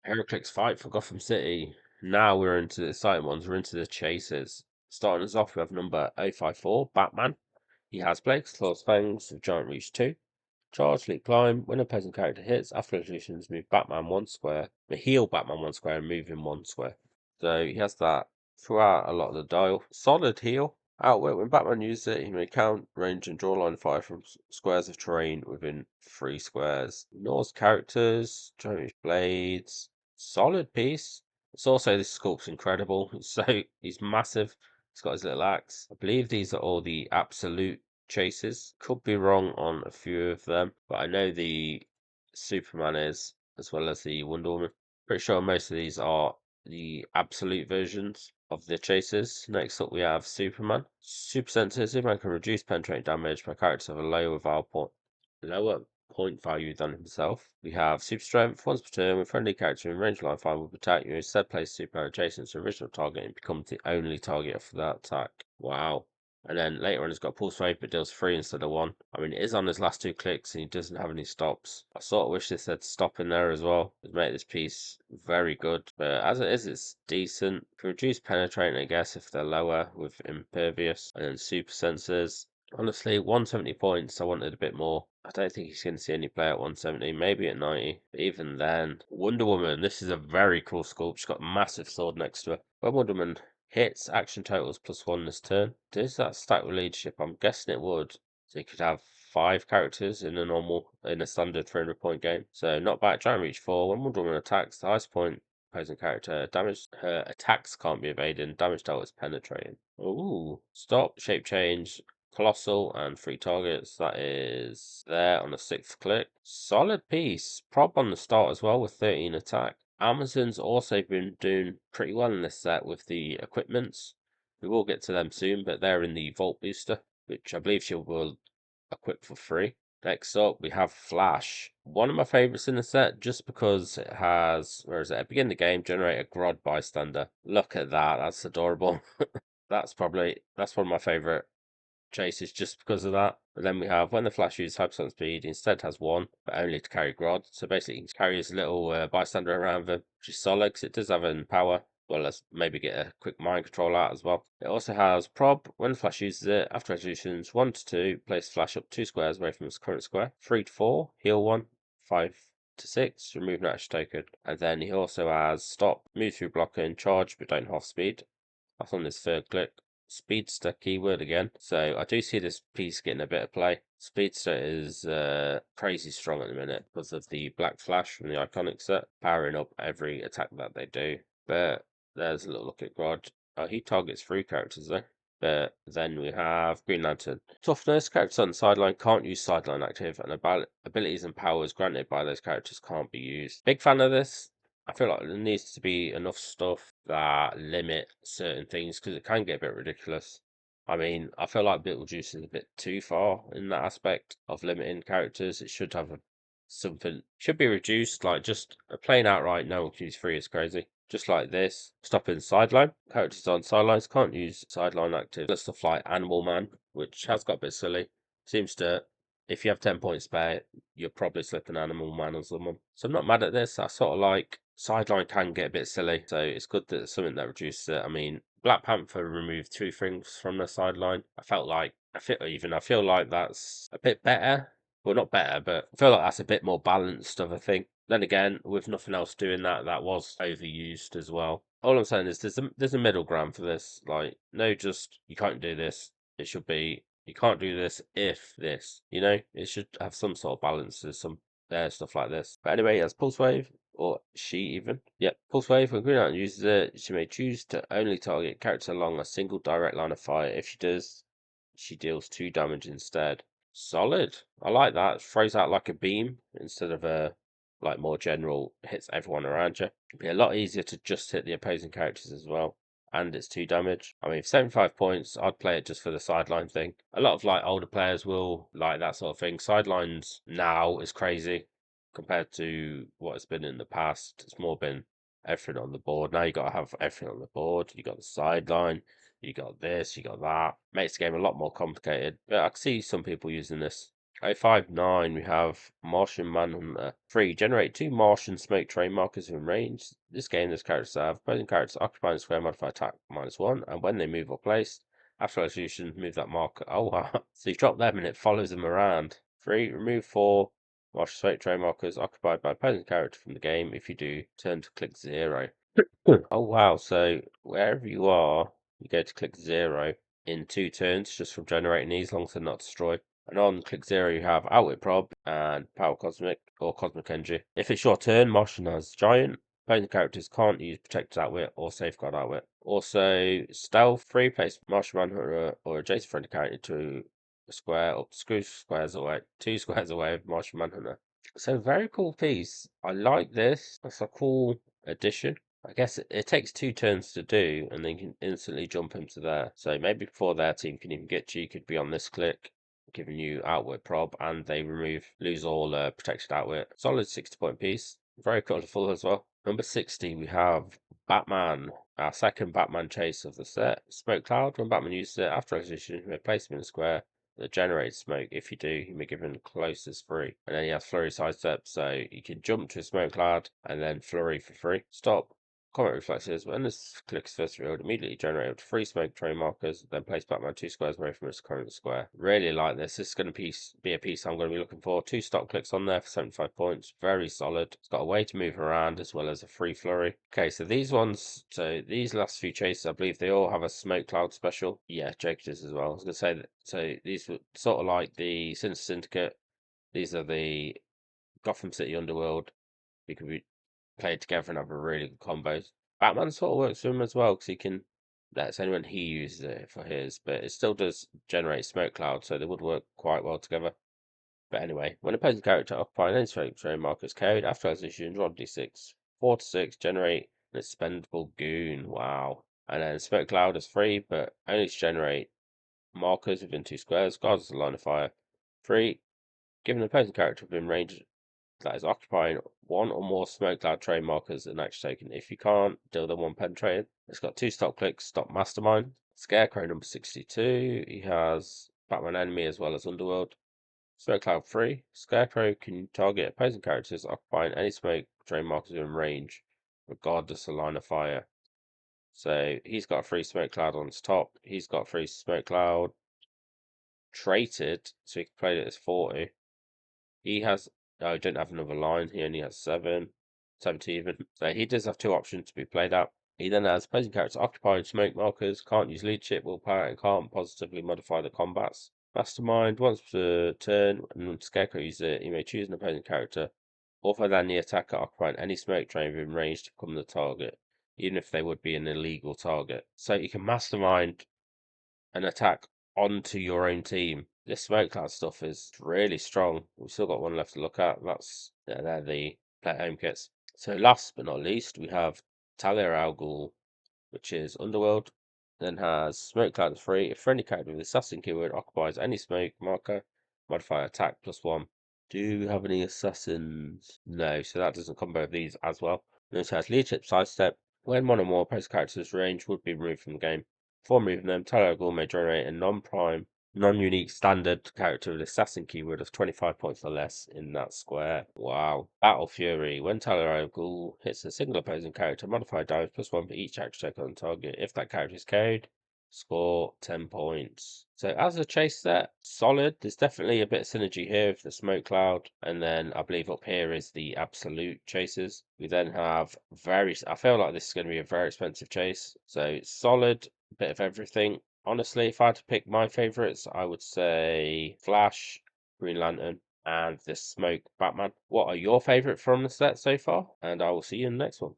Heroclix fight for Gotham City. Now we're into the exciting ones. We're into the chases. Starting us off, we have number 054, Batman. He has Blake's Claws Fangs with Giant Reach 2. Charge, Leap, Climb. When a opposing character hits, after resolutions, move Batman 1 square. Heal Batman 1 square and move him 1 square. So he has that throughout a lot of the dial. Solid heal. Outwit, when Batman uses it, he may count, range, and draw line of fire from squares of terrain within 3 squares. Ignores characters, Giant Reach Blades. Solid piece. It's also, this sculpt's incredible. So he's massive. He's got his little axe. I believe these are all the absolute chases. Could be wrong on a few of them, but I know the Superman is, as well as the Wonder Woman. Pretty sure most of these are the absolute versions of the chases. Next up, we have Superman. Super sensitive. Superman can reduce penetrating damage by characters of a lower point value than himself. We have Super Strength. Once per turn, when friendly character in range line fire will attack you, instead place Superman adjacent to the original target and becomes the only target for that attack. Wow. And then later on, he's got Pulse Wave, but deals 3 instead of 1. I mean, it is on his last 2 clicks, and he doesn't have any stops. I sort of wish this had stop in there as well. It'd make this piece very good. But as it is, it's decent. Can reduce penetrating, I guess, if they're lower with Impervious. And then Super Sensors. Honestly, 170 points, I wanted a bit more. I don't think he's going to see any play at 170, maybe at 90. But even then, Wonder Woman, this is a very cool sculpt. She's got a massive sword next to her. When Wonder Woman hits, action totals +1 this turn. Does that stack with leadership? I'm guessing it would. So you could have 5 characters in a standard 300-point game. So not bad. Giant Reach 4. When Wonder Woman attacks, the highest point opposing character damage, her attacks can't be evaded, and damage dealt is penetrating. Ooh. Stop, shape change, Colossal, and 3 targets. That is there on the 6th click. Solid piece. Prob on the start as well with 13 attack. Amazon's also been doing pretty well in this set with the equipments. We will get to them soon, but they're in the Vault Booster, which I believe she will equip for free. Next up, we have Flash. One of my favourites in the set, just because it has, where is it? At the beginning of the game, generate a Grodd bystander. Look at that, that's adorable. That's one of my favourite chases just because of that. But then we have, when the Flash uses hypersonic speed, he instead has 1, but only to carry Grodd. So basically, he can carry his little bystander around with him, which is solid because it does have an power. Well, let's maybe get a quick mind control out as well. It also has Prob. When the Flash uses it, after resolutions 1 to 2, place Flash up 2 squares away from its current square. 3 to 4, heal 1. 5 to 6, remove an action token. And then he also has Stop, move through blocking, charge, but don't half speed. That's on this 3rd click. Speedster keyword again. So I do see this piece getting a bit of play. Speedster is crazy strong at the minute because of the Black Flash from the Iconic set, powering up every attack that they do. But there's a little look at Grodd. Oh, he targets 3 characters though. But then we have Green Lantern. Toughness, characters on the sideline can't use sideline active, and abilities and powers granted by those characters can't be used. Big fan of this. I feel like there needs to be enough stuff that limit certain things because it can get a bit ridiculous. I mean, I feel like Beetlejuice is a bit too far in that aspect of limiting characters. It should have something, should be reduced, like just a plain outright no one can use 3 is crazy. Just like this. Stopping sideline. Characters on sidelines can't use sideline active. Stuff like Animal Man, which has got a bit silly. Seems to, if you have 10 points spare, you're probably slipping Animal Man or someone. So I'm not mad at this. I sort of like, sideline can get a bit silly, so it's good that it's something that reduces it. I mean, Black Panther removed 2 things from the sideline. I feel like that's a bit better. Well, not better, but I feel like that's a bit more balanced of a thing. Then again, with nothing else doing that, that was overused as well. All I'm saying is there's a middle ground for this. Like, no, just you can't do this. It should be you can't do this if this. You know, it should have some sort of balance. There's some stuff like this. But anyway, as Pulse Wave, or she even. Yep, Pulse Wave, when Green Lantern uses it, she may choose to only target characters along a single direct line of fire. If she does, she deals 2 damage instead. Solid. I like that. It throws out like a beam instead of a like more general hits everyone around you. It'd be a lot easier to just hit the opposing characters as well. And it's 2 damage. I mean, for 75 points, I'd play it just for the sideline thing. A lot of like older players will like that sort of thing. Sidelines now is crazy compared to what it's been in the past. It's more been everything on the board. Now you got to have everything on the board. You got the sideline, you got this, you got that. Makes the game a lot more complicated. But I can see some people using this 059, we have Martian Manhunter. 3. Generate 2 Martian smoke train markers in range. This game, this characters have opposing characters occupying a square modified attack -1, and when they move or place, after resolution, move that marker. Oh, wow. So you drop them and it follows them around. 3. Remove 4 Martian smoke train markers occupied by opposing character from the game. If you do, turn to click 0. Oh, wow. So wherever you are, you go to click 0 in 2 turns just from generating these, as long as they're not destroyed. And on click 0, you have Outwit Prob and Power Cosmic or Cosmic Energy. If it's your turn, Martian has Giant. Opposing characters can't use Protected Outwit or Safeguard Outwit. Also, Stealth 3, place Martian Manhunter or adjacent friendly character to a square up to 2 squares away of Martian Manhunter. So, very cool piece. I like this. That's a cool addition. I guess it takes 2 turns to do, and then you can instantly jump into there. So maybe before their team can even get you, could be on this click, giving you outwit prob, and they lose all protected outwit. Solid 60-point piece. Very colourful as well. Number 60, we have Batman. Our second Batman chase of the set. Smoke Cloud. When Batman uses it after execution, you may place him in a square that generates smoke. If you do, he may give him closest free. And then he has flurry sidestep, so you can jump to a smoke cloud and then flurry for free. Stop. Comment reflexes. When this click is first revealed, immediately generate 3 smoke train markers, then place Batman 2 squares away from its current square. Really like this. This is going to be a piece I'm going to be looking for. 2 stop clicks on there for 75 points. Very solid. It's got a way to move around as well as a free flurry. Okay, so these last few chases, I believe they all have a smoke cloud special. Yeah, Jake does as well. I was going to say that. So these were sort of like the Sinister Syndicate. These are the Gotham City Underworld. We could be played together and have a really good combos. Batman sort of works for him as well because he can. That's only when he uses it for his, but it still does generate smoke clouds, so they would work quite well together. But anyway, when a opposing character occupying any smoke train marker is carried after execution, roll d6, 4 to 6, generate an expendable goon. Wow! And then smoke cloud is free, but only to generate markers within 2 squares. Guards a line of fire. 3. Given an opposing character within range that is occupying 1 or more smoke cloud train markers an action taken. If you can't, deal them 1 penetrating. It's got 2 stop clicks, stop mastermind. Scarecrow number 62. He has Batman enemy as well as Underworld. Smoke cloud 3. Scarecrow can target opposing characters occupying any smoke train markers in range, regardless of line of fire. So he's got a free smoke cloud on his top. He's got a free smoke cloud traded, so he can play it as 40. He has, no, don't have another line. He only has 70 even. So he does have 2 options to be played out. He then has opposing characters occupying smoke markers, can't use leadership, willpower, and can't positively modify the combats. Mastermind, once per turn, and when Scarecrow uses it, he may choose an opposing character, other than the attacker occupying any smoke train within range to become the target, even if they would be an illegal target. So you can mastermind an attack onto your own team. This smoke cloud stuff is really strong. We've still got one left to look at. They're the play home kits. So last but not least, we have Talia al Ghul, which is Underworld. Then has smoke cloud 3. If friendly character with assassin keyword occupies any smoke marker, modify attack +1. Do you have any assassins? No, so that doesn't combo with these as well. Then it has leadership sidestep. When 1 or more opposing characters' range would be removed from the game. Before moving them, Talia Ghul may generate a non-prime, non-unique standard character with assassin keyword of 25 points or less in that square. Wow. Battle Fury. When Talia Ghul hits a single opposing character, modify damage +1 for each action check on target. If that character is carried, score 10 points. So as a chase set, solid. There's definitely a bit of synergy here with the smoke cloud. And then I believe up here is the absolute chases. We then have I feel like this is going to be a very expensive chase. So solid, bit of everything. Honestly, if I had to pick my favorites, I would say Flash, Green Lantern, and the Smoke Batman. What are your favorite from the set so far? And I will see you in the next one.